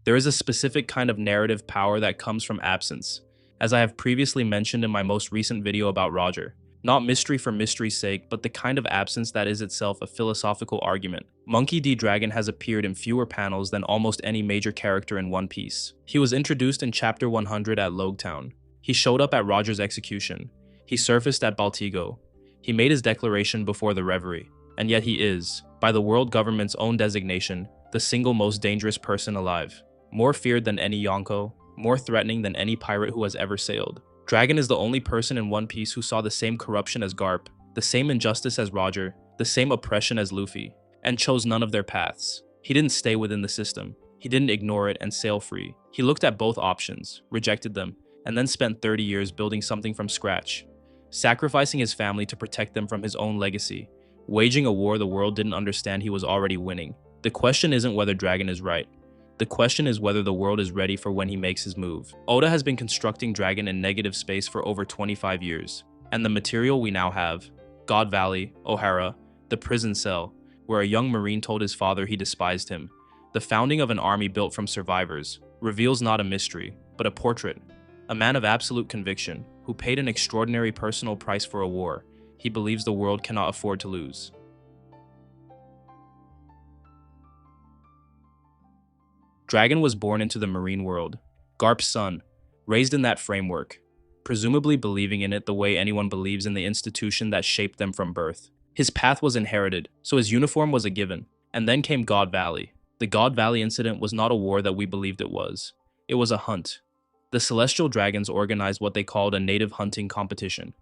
There is a specific kind of narrative power that comes from absence, as I have previously mentioned in my most recent video about Roger. Not mystery for mystery's sake, but the kind of absence that is itself a philosophical argument. Monkey D. Dragon has appeared in fewer panels than almost any major character in One Piece. He was introduced in Chapter 100 at Logtown. He showed up at Roger's execution. He surfaced at Baltigo. He made his declaration before the Reverie. And yet he is, by the world government's own designation, the single most dangerous person alive. More feared than any Yonko, more threatening than any pirate who has ever sailed. Dragon is the only person in One Piece who saw the same corruption as Garp, the same injustice as Roger, the same oppression as Luffy, and chose none of their paths. He didn't stay within the system. He didn't ignore it and sail free. He looked at both options, rejected them, and then spent 30 years building something from scratch, sacrificing his family to protect them from his own legacy, waging a war the world didn't understand he was already winning. The question isn't whether Dragon is right. The question is whether the world is ready for when he makes his move. Oda has been constructing Dragon in negative space for over 25 years, and the material we now have, God Valley, O'Hara, the prison cell, where a young Marine told his father he despised him, the founding of an army built from survivors, reveals not a mystery, but a portrait. A man of absolute conviction, who paid an extraordinary personal price for a war he believes the world cannot afford to lose. Dragon was born into the marine world, Garp's son, raised in that framework, presumably believing in it the way anyone believes in the institution that shaped them from birth. His path was inherited, so his uniform was a given. And then came God Valley. The God Valley incident was not a war that we believed it was. It was a hunt. The Celestial Dragons organized what they called a native hunting competition.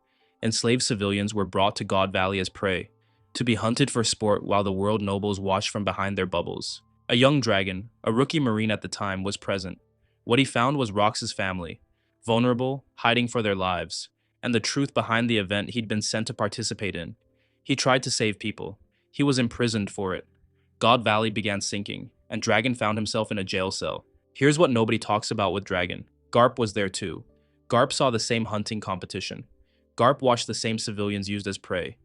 Enslaved civilians were brought to God Valley as prey, to be hunted for sport while the world nobles watched from behind their bubbles. A young dragon, a rookie marine at the time, was present. What he found was Rox's family, vulnerable, hiding for their lives, and the truth behind the event he'd been sent to participate in. He tried to save people. He was imprisoned for it. God Valley began sinking, and Dragon found himself in a jail cell. Here's what nobody talks about with Dragon. Garp was there too. Garp saw the same hunting competition. Garp watched the same civilians used as prey.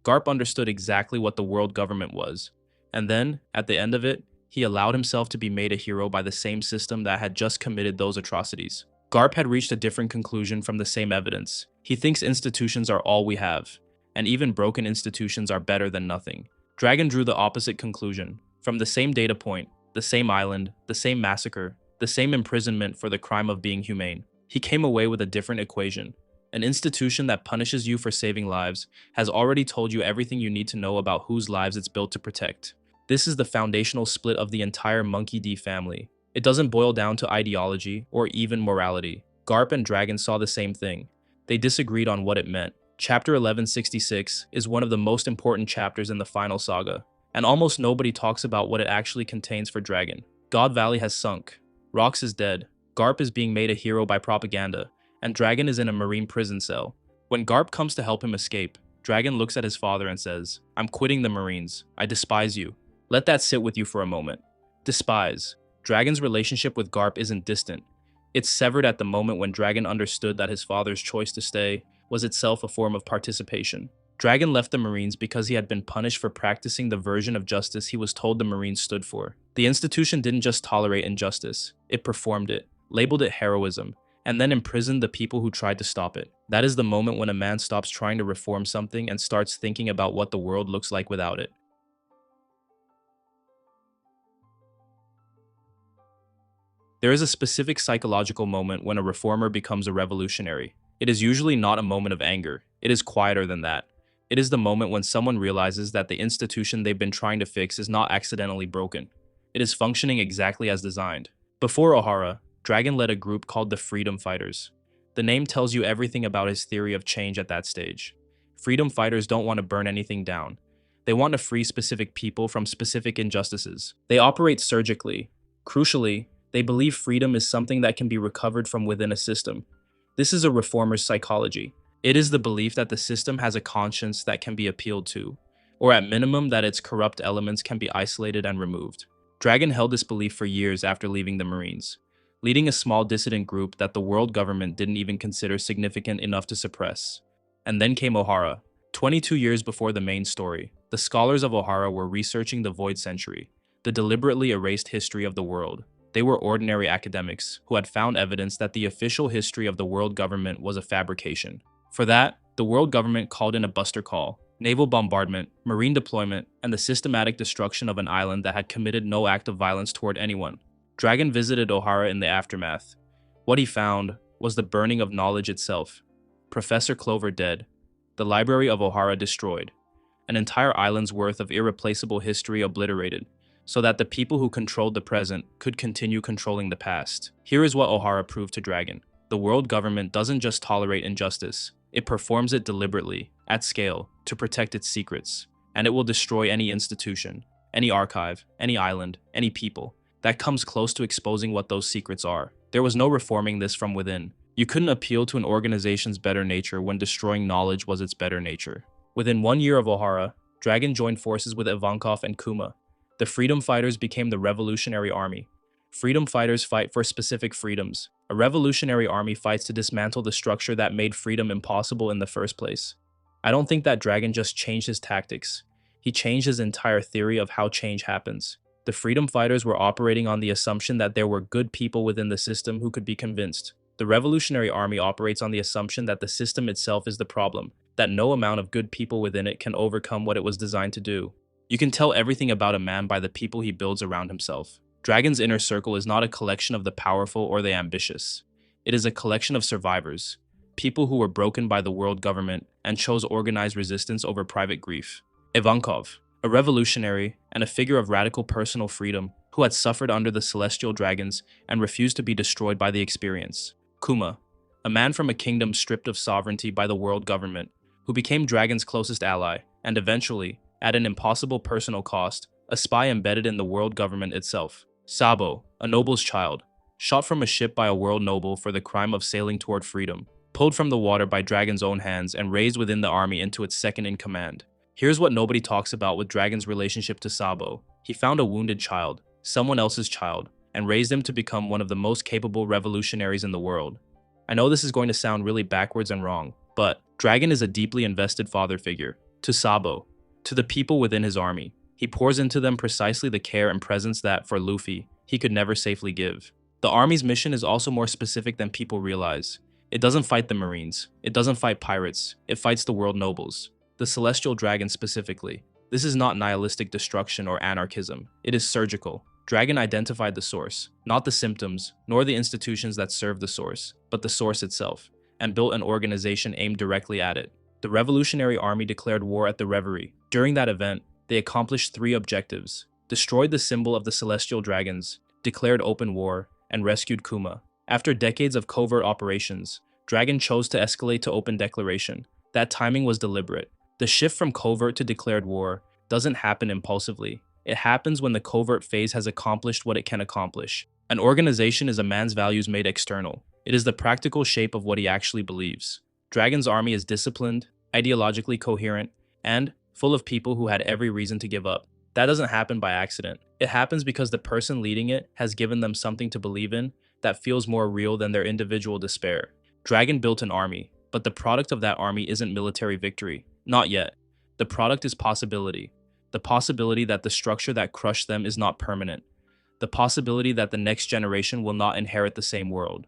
Garp understood exactly what the world government was. And then, at the end of it, he allowed himself to be made a hero by the same system that had just committed those atrocities. Garp had reached a different conclusion from the same evidence. He thinks institutions are all we have, and even broken institutions are better than nothing. Dragon drew the opposite conclusion. From the same data point, the same island, the same massacre, the same imprisonment for the crime of being humane. He came away with a different equation. An institution that punishes you for saving lives has already told you everything you need to know about whose lives it's built to protect. This is the foundational split of the entire Monkey D family. It doesn't boil down to ideology or even morality. Garp and Dragon saw the same thing. They disagreed on what it meant. Chapter 1166 is one of the most important chapters in the final saga, and almost nobody talks about what it actually contains for Dragon. God Valley has sunk. Rox is dead. Garp is being made a hero by propaganda, and Dragon is in a marine prison cell. When Garp comes to help him escape, Dragon looks at his father and says, "I'm quitting the Marines. I despise you." Let that sit with you for a moment. Despise. Dragon's relationship with Garp isn't distant. It's severed at the moment when Dragon understood that his father's choice to stay was itself a form of participation. Dragon left the Marines because he had been punished for practicing the version of justice he was told the Marines stood for. The institution didn't just tolerate injustice, it performed it, labeled it heroism, and then imprisoned the people who tried to stop it. That is the moment when a man stops trying to reform something and starts thinking about what the world looks like without it. There is a specific psychological moment when a reformer becomes a revolutionary. It is usually not a moment of anger. It is quieter than that. It is the moment when someone realizes that the institution they've been trying to fix is not accidentally broken. It is functioning exactly as designed. Before O'Hara, Dragon led a group called the Freedom Fighters. The name tells you everything about his theory of change at that stage. Freedom Fighters don't want to burn anything down. They want to free specific people from specific injustices. They operate surgically. Crucially, they believe freedom is something that can be recovered from within a system. This is a reformer's psychology. It is the belief that the system has a conscience that can be appealed to, or at minimum that its corrupt elements can be isolated and removed. Dragon held this belief for years after leaving the Marines, leading a small dissident group that the world government didn't even consider significant enough to suppress. And then came O'Hara. 22 years before the main story, the scholars of O'Hara were researching the Void Century, the deliberately erased history of the world. They were ordinary academics who had found evidence that the official history of the world government was a fabrication. For that, the world government called in a buster call, naval bombardment, marine deployment, and the systematic destruction of an island that had committed no act of violence toward anyone. Dragon visited O'Hara in the aftermath. What he found was the burning of knowledge itself. Professor Clover dead, the library of O'Hara destroyed, an entire island's worth of irreplaceable history obliterated, so that the people who controlled the present could continue controlling the past. Here is what O'Hara proved to Dragon. The world government doesn't just tolerate injustice, it performs it deliberately, at scale, to protect its secrets, and it will destroy any institution, any archive, any island, any people that comes close to exposing what those secrets are. There was no reforming this from within. You couldn't appeal to an organization's better nature when destroying knowledge was its better nature. Within 1 year of O'Hara, Dragon joined forces with Ivankov and Kuma. The freedom fighters became the Revolutionary Army. Freedom fighters fight for specific freedoms. A revolutionary army fights to dismantle the structure that made freedom impossible in the first place. I don't think that Dragon just changed his tactics. He changed his entire theory of how change happens. The freedom fighters were operating on the assumption that there were good people within the system who could be convinced. The Revolutionary Army operates on the assumption that the system itself is the problem, that no amount of good people within it can overcome what it was designed to do. You can tell everything about a man by the people he builds around himself. Dragon's inner circle is not a collection of the powerful or the ambitious. It is a collection of survivors, people who were broken by the world government and chose organized resistance over private grief. Ivankov, a revolutionary and a figure of radical personal freedom who had suffered under the celestial dragons and refused to be destroyed by the experience. Kuma, a man from a kingdom stripped of sovereignty by the world government, who became Dragon's closest ally, and eventually, at an impossible personal cost, a spy embedded in the world government itself. Sabo, a noble's child, shot from a ship by a world noble for the crime of sailing toward freedom, pulled from the water by Dragon's own hands and raised within the army into its second in command. Here's what nobody talks about with Dragon's relationship to Sabo. He found a wounded child, someone else's child, and raised him to become one of the most capable revolutionaries in the world. I know this is going to sound really backwards and wrong, but Dragon is a deeply invested father figure. To Sabo, to the people within his army, he pours into them precisely the care and presence that, for Luffy, he could never safely give. The army's mission is also more specific than people realize. It doesn't fight the Marines, it doesn't fight pirates, it fights the world nobles. The Celestial Dragon specifically. This is not nihilistic destruction or anarchism, it is surgical. Dragon identified the source, not the symptoms, nor the institutions that serve the source, but the source itself, and built an organization aimed directly at it. The Revolutionary Army declared war at the Reverie. During that event, they accomplished 3 objectives: destroyed the symbol of the Celestial Dragons, declared open war, and rescued Kuma. After decades of covert operations, Dragon chose to escalate to open declaration. That timing was deliberate. The shift from covert to declared war doesn't happen impulsively. It happens when the covert phase has accomplished what it can accomplish. An organization is a man's values made external. It is the practical shape of what he actually believes. Dragon's army is disciplined, ideologically coherent, and full of people who had every reason to give up. That doesn't happen by accident. It happens because the person leading it has given them something to believe in that feels more real than their individual despair. Dragon built an army, but the product of that army isn't military victory. Not yet. The product is possibility. The possibility that the structure that crushed them is not permanent. The possibility that the next generation will not inherit the same world.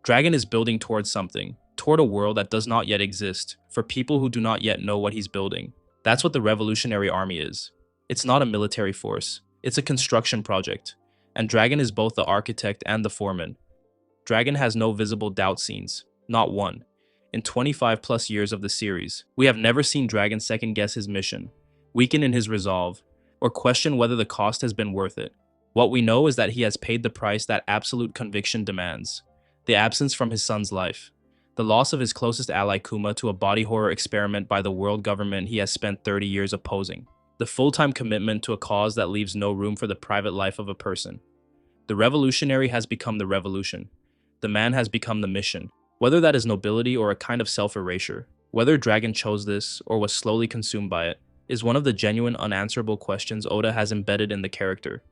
Dragon is building towards something, toward a world that does not yet exist, for people who do not yet know what he's building. That's what the Revolutionary Army is. It's not a military force, it's a construction project, and Dragon is both the architect and the foreman. Dragon has no visible doubt scenes, not one. In 25 plus years of the series, we have never seen Dragon second guess his mission, weaken in his resolve, or question whether the cost has been worth it. What we know is that he has paid the price that absolute conviction demands: the absence from his son's life, the loss of his closest ally Kuma to a body horror experiment by the world government he has spent 30 years opposing, the full-time commitment to a cause that leaves no room for the private life of a person. The revolutionary has become the revolution. The man has become the mission. Whether that is nobility or a kind of self-erasure, whether Dragon chose this or was slowly consumed by it, is one of the genuine unanswerable questions Oda has embedded in the character.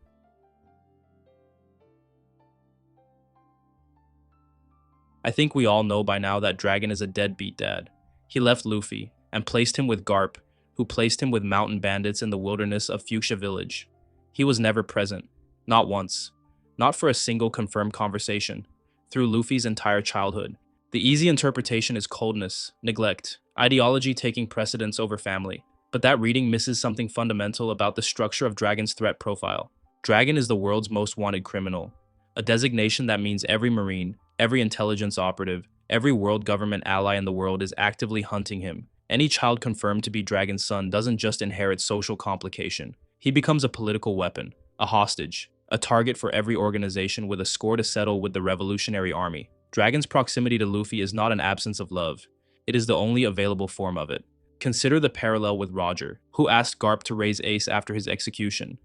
I think we all know by now that Dragon is a deadbeat dad. He left Luffy and placed him with Garp, who placed him with mountain bandits in the wilderness of Fuchsia Village. He was never present. Not once. not for a single confirmed conversation, through Luffy's entire childhood. The easy interpretation is coldness, neglect, ideology taking precedence over family. But that reading misses something fundamental about the structure of Dragon's threat profile. Dragon is the world's most wanted criminal, a designation that means every Marine, every intelligence operative, every world government ally in the world is actively hunting him. Any child confirmed to be Dragon's son doesn't just inherit social complication. He becomes a political weapon, a hostage, a target for every organization with a score to settle with the Revolutionary Army. Dragon's proximity to Luffy is not an absence of love. It is the only available form of it. Consider the parallel with Roger, who asked Garp to raise Ace after his execution.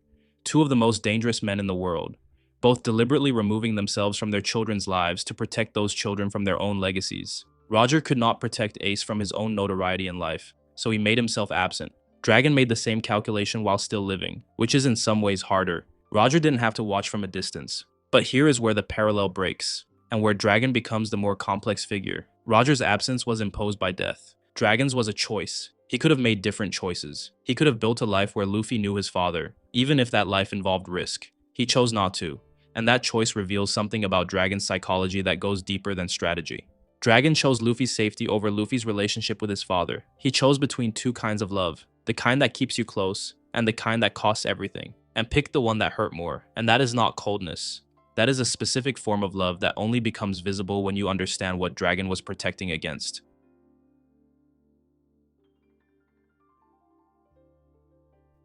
Two of the most dangerous men in the world, both deliberately removing themselves from their children's lives to protect those children from their own legacies. Roger could not protect Ace from his own notoriety in life, so he made himself absent. Dragon made the same calculation while still living, which is in some ways harder. Roger didn't have to watch from a distance. But here is where the parallel breaks, and where Dragon becomes the more complex figure. Roger's absence was imposed by death. Dragon's was a choice. He could have made different choices. He could have built a life where Luffy knew his father, even if that life involved risk. He chose not to, and that choice reveals something about Dragon's psychology that goes deeper than strategy. Dragon chose Luffy's safety over Luffy's relationship with his father. He chose between two kinds of love, the kind that keeps you close, and the kind that costs everything, and picked the one that hurt more. And that is not coldness. That is a specific form of love that only becomes visible when you understand what Dragon was protecting against.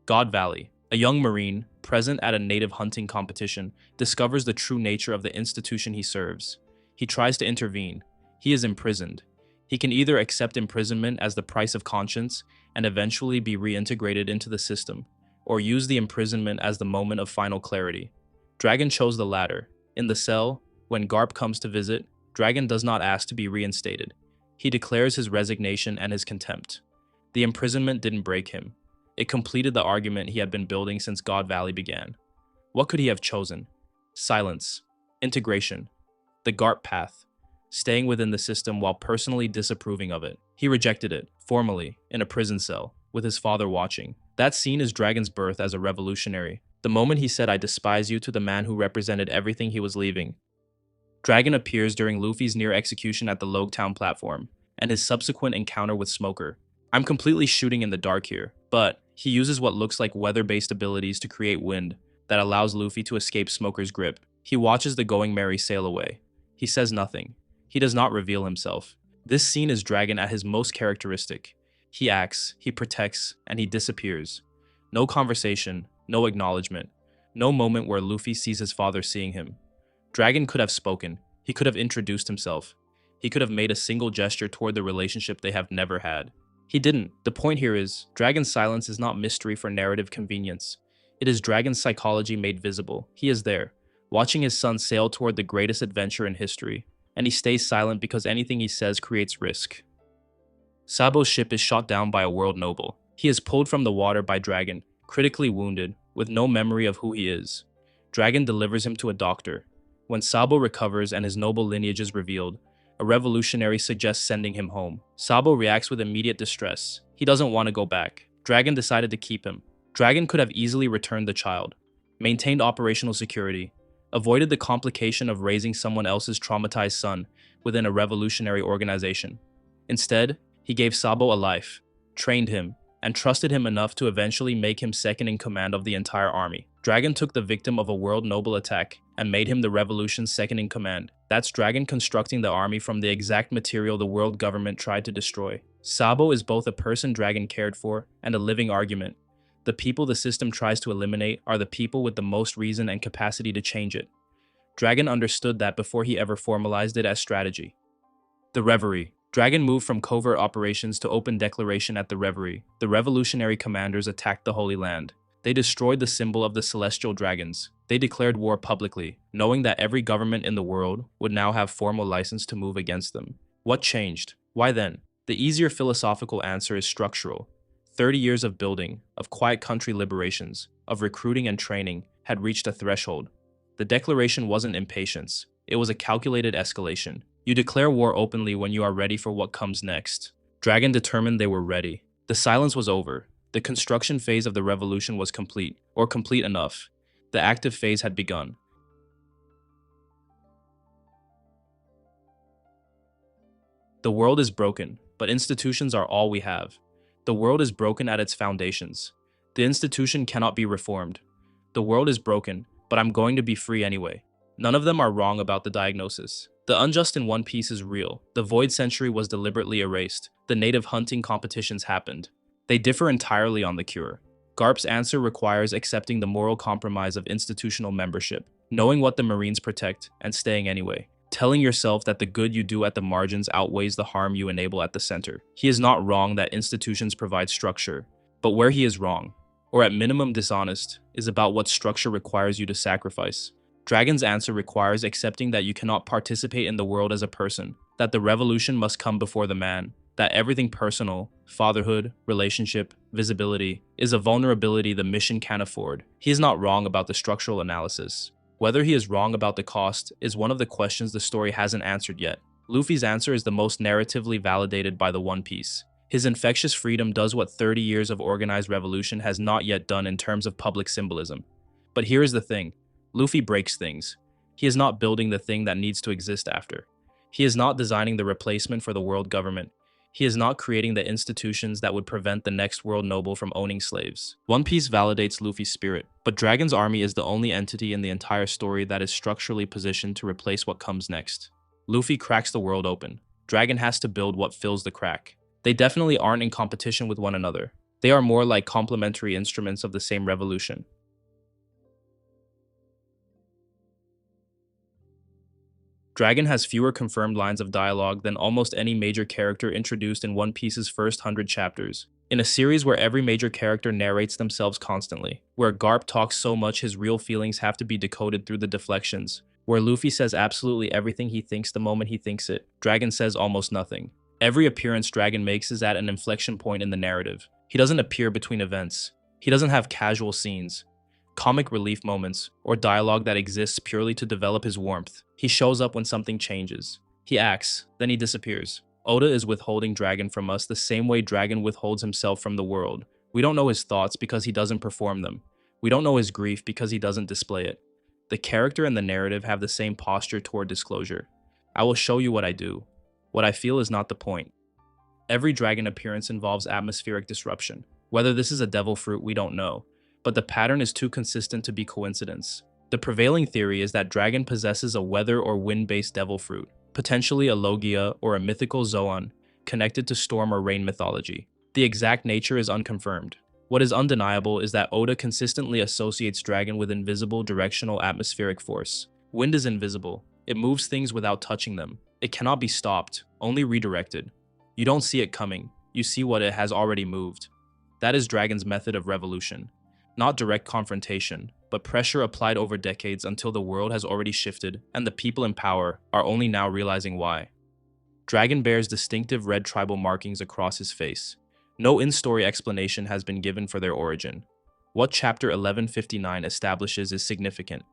God Valley. A young Marine, present at a native hunting competition, discovers the true nature of the institution he serves. He tries to intervene. He is imprisoned. He can either accept imprisonment as the price of conscience and eventually be reintegrated into the system, or use the imprisonment as the moment of final clarity. Dragon chose the latter. In the cell, when Garp comes to visit, Dragon does not ask to be reinstated. He declares his resignation and his contempt. The imprisonment didn't break him. It completed the argument he had been building since God Valley began. What could he have chosen? Silence. Integration. The Garp path. Staying within the system while personally disapproving of it. He rejected it, formally, in a prison cell, with his father watching. That scene is Dragon's birth as a revolutionary. The moment he said, "I despise you," to the man who represented everything he was leaving. Dragon appears during Luffy's near execution at the Logtown platform, and his subsequent encounter with Smoker. I'm completely shooting in the dark here, but he uses what looks like weather-based abilities to create wind that allows Luffy to escape Smoker's grip. He watches the Going Merry sail away. He says nothing. He does not reveal himself. This scene is Dragon at his most characteristic. He acts, he protects, and he disappears. No conversation, no acknowledgement, no moment where Luffy sees his father seeing him. Dragon could have spoken. He could have introduced himself. He could have made a single gesture toward the relationship they have never had. He didn't. The point here is, Dragon's silence is not mystery for narrative convenience. It is Dragon's psychology made visible. He is there, watching his son sail toward the greatest adventure in history, and he stays silent because anything he says creates risk. Sabo's ship is shot down by a world noble. He is pulled from the water by Dragon, critically wounded, with no memory of who he is. Dragon delivers him to a doctor. When Sabo recovers and his noble lineage is revealed, a revolutionary suggests sending him home. Sabo reacts with immediate distress. He doesn't want to go back. Dragon decided to keep him. Dragon could have easily returned the child, maintained operational security, avoided the complication of raising someone else's traumatized son within a revolutionary organization. Instead, he gave Sabo a life, trained him, and trusted him enough to eventually make him second in command of the entire army. Dragon took the victim of a world noble attack and made him the revolution's second in command. That's Dragon constructing the army from the exact material the world government tried to destroy. Sabo is both a person Dragon cared for and a living argument. The people the system tries to eliminate are the people with the most reason and capacity to change it. Dragon understood that before he ever formalized it as strategy. The Reverie. Dragon moved from covert operations to open declaration at the Reverie. The revolutionary commanders attacked the Holy Land. They destroyed the symbol of the celestial dragons. They declared war publicly, knowing that every government in the world would now have formal license to move against them. What changed? Why then? The easier philosophical answer is structural. 30 years of building, of quiet country liberations, of recruiting and training had reached a threshold. The declaration wasn't impatience. It was a calculated escalation. You declare war openly when you are ready for what comes next. Dragon determined they were ready. The silence was over. The construction phase of the revolution was complete, or complete enough. The active phase had begun. The world is broken, but institutions are all we have. The world is broken at its foundations. The institution cannot be reformed. The world is broken, but I'm going to be free anyway. None of them are wrong about the diagnosis. The unjust in One Piece is real. The Void Century was deliberately erased. The native hunting competitions happened. They differ entirely on the cure. Garp's answer requires accepting the moral compromise of institutional membership, knowing what the Marines protect, and staying anyway. Telling yourself that the good you do at the margins outweighs the harm you enable at the center. He is not wrong that institutions provide structure, but where he is wrong, or at minimum dishonest, is about what structure requires you to sacrifice. Dragon's answer requires accepting that you cannot participate in the world as a person, that the revolution must come before the man, that everything personal, fatherhood, relationship, visibility, is a vulnerability the mission can't afford. He is not wrong about the structural analysis. Whether he is wrong about the cost is one of the questions the story hasn't answered yet. Luffy's answer is the most narratively validated by the One Piece. His infectious freedom does what 30 years of organized revolution has not yet done in terms of public symbolism. But here is the thing. Luffy breaks things. He is not building the thing that needs to exist after. He is not designing the replacement for the world government. He is not creating the institutions that would prevent the next world noble from owning slaves. One Piece validates Luffy's spirit, but Dragon's army is the only entity in the entire story that is structurally positioned to replace what comes next. Luffy cracks the world open. Dragon has to build what fills the crack. They definitely aren't in competition with one another. They are more like complementary instruments of the same revolution. Dragon has fewer confirmed lines of dialogue than almost any major character introduced in One Piece's first 100 chapters. In a series where every major character narrates themselves constantly, where Garp talks so much his real feelings have to be decoded through the deflections, where Luffy says absolutely everything he thinks the moment he thinks it, Dragon says almost nothing. Every appearance Dragon makes is at an inflection point in the narrative. He doesn't appear between events. He doesn't have casual scenes, comic relief moments, or dialogue that exists purely to develop his warmth. He shows up when something changes. He acts, then he disappears. Oda is withholding Dragon from us the same way Dragon withholds himself from the world. We don't know his thoughts because he doesn't perform them. We don't know his grief because he doesn't display it. The character and the narrative have the same posture toward disclosure. I will show you what I do. What I feel is not the point. Every Dragon appearance involves atmospheric disruption. Whether this is a devil fruit, we don't know, but the pattern is too consistent to be coincidence. The prevailing theory is that Dragon possesses a weather or wind-based devil fruit, potentially a Logia or a mythical Zoan, connected to storm or rain mythology. The exact nature is unconfirmed. What is undeniable is that Oda consistently associates Dragon with invisible directional atmospheric force. Wind is invisible. It moves things without touching them. It cannot be stopped, only redirected. You don't see it coming. You see what it has already moved. That is Dragon's method of revolution. Not direct confrontation, but pressure applied over decades until the world has already shifted and the people in power are only now realizing why. Dragon bears distinctive red tribal markings across his face. No in-story explanation has been given for their origin. What Chapter 1159 establishes is significant.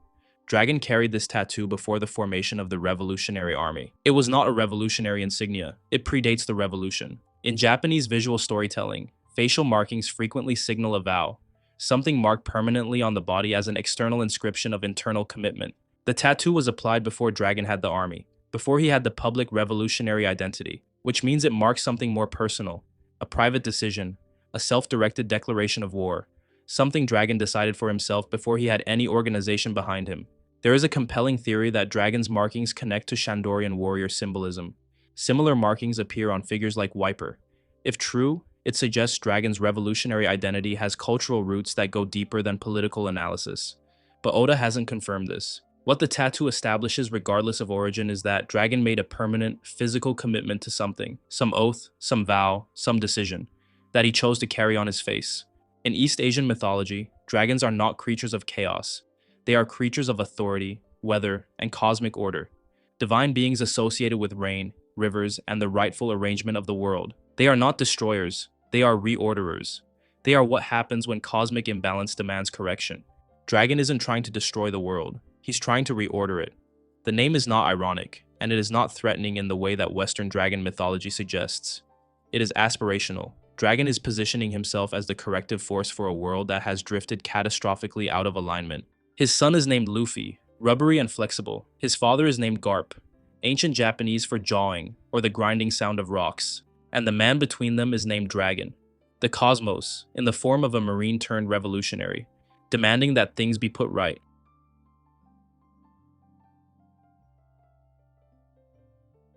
Dragon carried this tattoo before the formation of the Revolutionary Army. It was not a revolutionary insignia. It predates the revolution. In Japanese visual storytelling, facial markings frequently signal a vow, something marked permanently on the body as an external inscription of internal commitment. The tattoo was applied before Dragon had the army, before he had the public revolutionary identity, which means it marks something more personal, a private decision, a self-directed declaration of war, something Dragon decided for himself before he had any organization behind him. There is a compelling theory that Dragon's markings connect to Shandorian warrior symbolism. Similar markings appear on figures like Wiper. If true, it suggests Dragon's revolutionary identity has cultural roots that go deeper than political analysis. But Oda hasn't confirmed this. What the tattoo establishes regardless of origin is that Dragon made a permanent, physical commitment to something, some oath, some vow, some decision, that he chose to carry on his face. In East Asian mythology, dragons are not creatures of chaos. They are creatures of authority, weather, and cosmic order. Divine beings associated with rain, rivers, and the rightful arrangement of the world. They are not destroyers. They are reorderers. They are what happens when cosmic imbalance demands correction. Dragon isn't trying to destroy the world. He's trying to reorder it. The name is not ironic, and it is not threatening in the way that Western dragon mythology suggests. It is aspirational. Dragon is positioning himself as the corrective force for a world that has drifted catastrophically out of alignment. His son is named Luffy, rubbery and flexible. His father is named Garp, ancient Japanese for jawing or the grinding sound of rocks, and the man between them is named Dragon. The cosmos, in the form of a marine turned revolutionary, demanding that things be put right.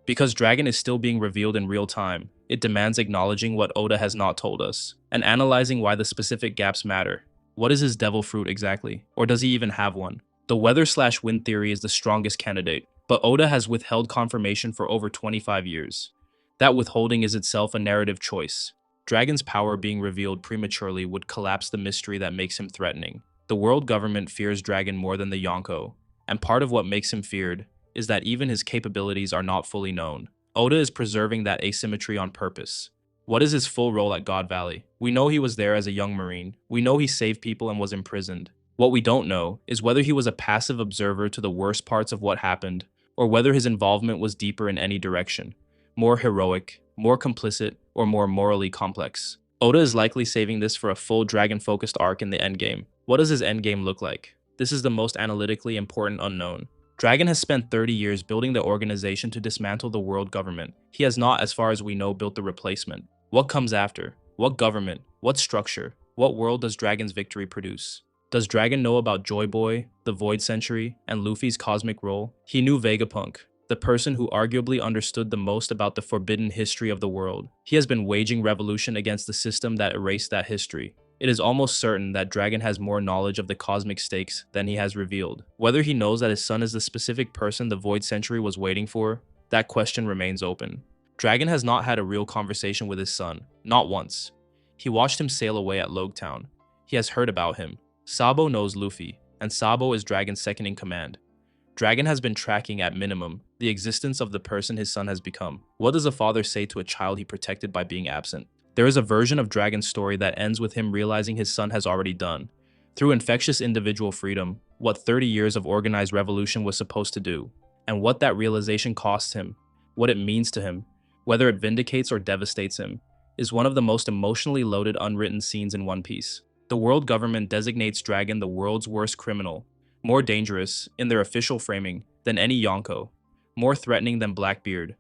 Because Dragon is still being revealed in real time, it demands acknowledging what Oda has not told us, and analyzing why the specific gaps matter. What is his devil fruit exactly? Or does he even have one? The weather/wind theory is the strongest candidate, but Oda has withheld confirmation for over 25 years. That withholding is itself a narrative choice. Dragon's power being revealed prematurely would collapse the mystery that makes him threatening. The world government fears Dragon more than the Yonko, and part of what makes him feared is that even his capabilities are not fully known. Oda is preserving that asymmetry on purpose. What is his full role at God Valley? We know he was there as a young Marine. We know he saved people and was imprisoned. What we don't know is whether he was a passive observer to the worst parts of what happened, or whether his involvement was deeper in any direction, more heroic, more complicit, or more morally complex. Oda is likely saving this for a full Dragon-focused arc in the endgame. What does his endgame look like? This is the most analytically important unknown. Dragon has spent 30 years building the organization to dismantle the world government. He has not, as far as we know, built the replacement. What comes after? What government? What structure? What world does Dragon's victory produce? Does Dragon know about Joy Boy, the Void Century, and Luffy's cosmic role? He knew Vegapunk, the person who arguably understood the most about the forbidden history of the world. He has been waging revolution against the system that erased that history. It is almost certain that Dragon has more knowledge of the cosmic stakes than he has revealed. Whether he knows that his son is the specific person the Void Century was waiting for, that question remains open. Dragon has not had a real conversation with his son, not once. He watched him sail away at Logtown. He has heard about him. Sabo knows Luffy, and Sabo is Dragon's second in command. Dragon has been tracking, at minimum, the existence of the person his son has become. What does a father say to a child he protected by being absent? There is a version of Dragon's story that ends with him realizing his son has already done, through infectious individual freedom, what 30 years of organized revolution was supposed to do, and what that realization costs him, what it means to him, whether it vindicates or devastates him, is one of the most emotionally loaded unwritten scenes in One Piece. The world government designates Dragon the world's worst criminal, more dangerous, in their official framing, than any Yonko, more threatening than Blackbeard,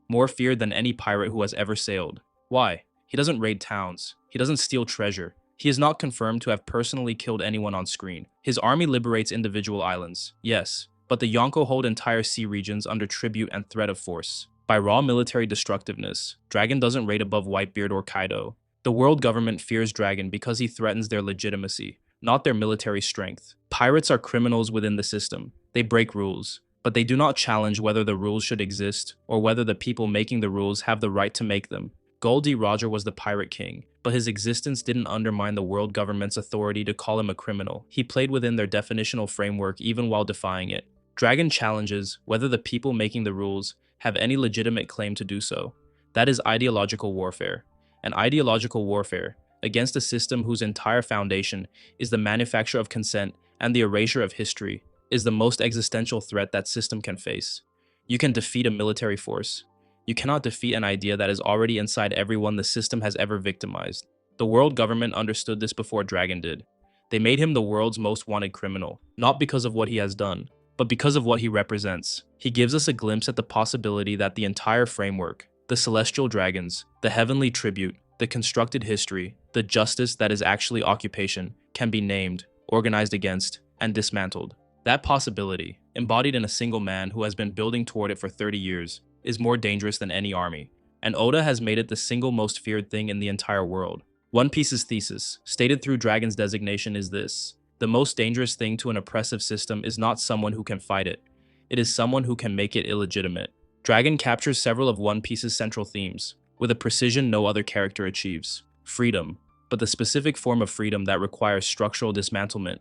more feared than any pirate who has ever sailed. Why? He doesn't raid towns. He doesn't steal treasure. He is not confirmed to have personally killed anyone on screen. His army liberates individual islands, yes, but the Yonko hold entire sea regions under tribute and threat of force. By raw military destructiveness, Dragon doesn't rate above Whitebeard or Kaido. The world government fears Dragon because he threatens their legitimacy, not their military strength. Pirates are criminals within the system. They break rules, but they do not challenge whether the rules should exist or whether the people making the rules have the right to make them. Goldie Roger was the pirate king, but his existence didn't undermine the world government's authority to call him a criminal. He played within their definitional framework even while defying it. Dragon challenges whether the people making the rules have any legitimate claim to do so. That is ideological warfare. And ideological warfare against a system whose entire foundation is the manufacture of consent and the erasure of history is the most existential threat that system can face. You can defeat a military force. You cannot defeat an idea that is already inside everyone the system has ever victimized. The world government understood this before Dragon did. They made him the world's most wanted criminal, not because of what he has done, but because of what he represents. He gives us a glimpse at the possibility that the entire framework, the celestial dragons, the heavenly tribute, the constructed history, the justice that is actually occupation, can be named, organized against, and dismantled. That possibility, embodied in a single man who has been building toward it for 30 years, is more dangerous than any army, and Oda has made it the single most feared thing in the entire world. One Piece's thesis, stated through Dragon's designation, is this: the most dangerous thing to an oppressive system is not someone who can fight it, it is someone who can make it illegitimate. Dragon captures several of One Piece's central themes, with a precision no other character achieves. Freedom, but the specific form of freedom that requires structural dismantlement,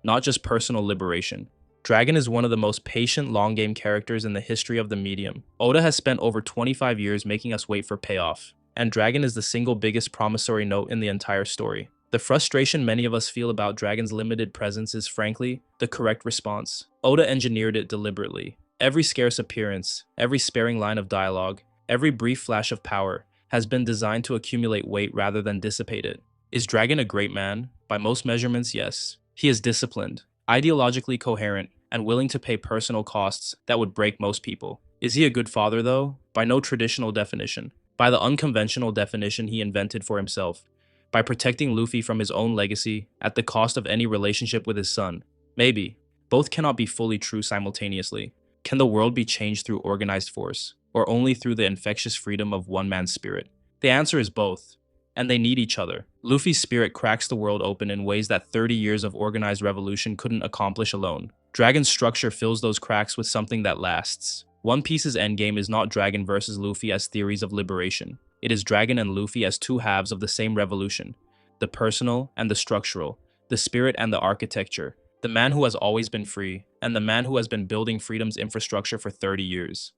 not just personal liberation. Dragon is one of the most patient long-game characters in the history of the medium. Oda has spent over 25 years making us wait for payoff, and Dragon is the single biggest promissory note in the entire story. The frustration many of us feel about Dragon's limited presence is, frankly, the correct response. Oda engineered it deliberately. Every scarce appearance, every sparing line of dialogue, every brief flash of power has been designed to accumulate weight rather than dissipate it. Is Dragon a great man? By most measurements, yes. He is disciplined, ideologically coherent, and willing to pay personal costs that would break most people. Is he a good father, though? By no traditional definition. By the unconventional definition he invented for himself. By protecting Luffy from his own legacy at the cost of any relationship with his son. Maybe. Both cannot be fully true simultaneously. Can the world be changed through organized force, or only through the infectious freedom of one man's spirit? The answer is both, and they need each other. Luffy's spirit cracks the world open in ways that 30 years of organized revolution couldn't accomplish alone. Dragon's structure fills those cracks with something that lasts. One Piece's endgame is not Dragon versus Luffy as theories of liberation. It is Dragon and Luffy as two halves of the same revolution. The personal and the structural, the spirit and the architecture. The man who has always been free, and the man who has been building freedom's infrastructure for 30 years.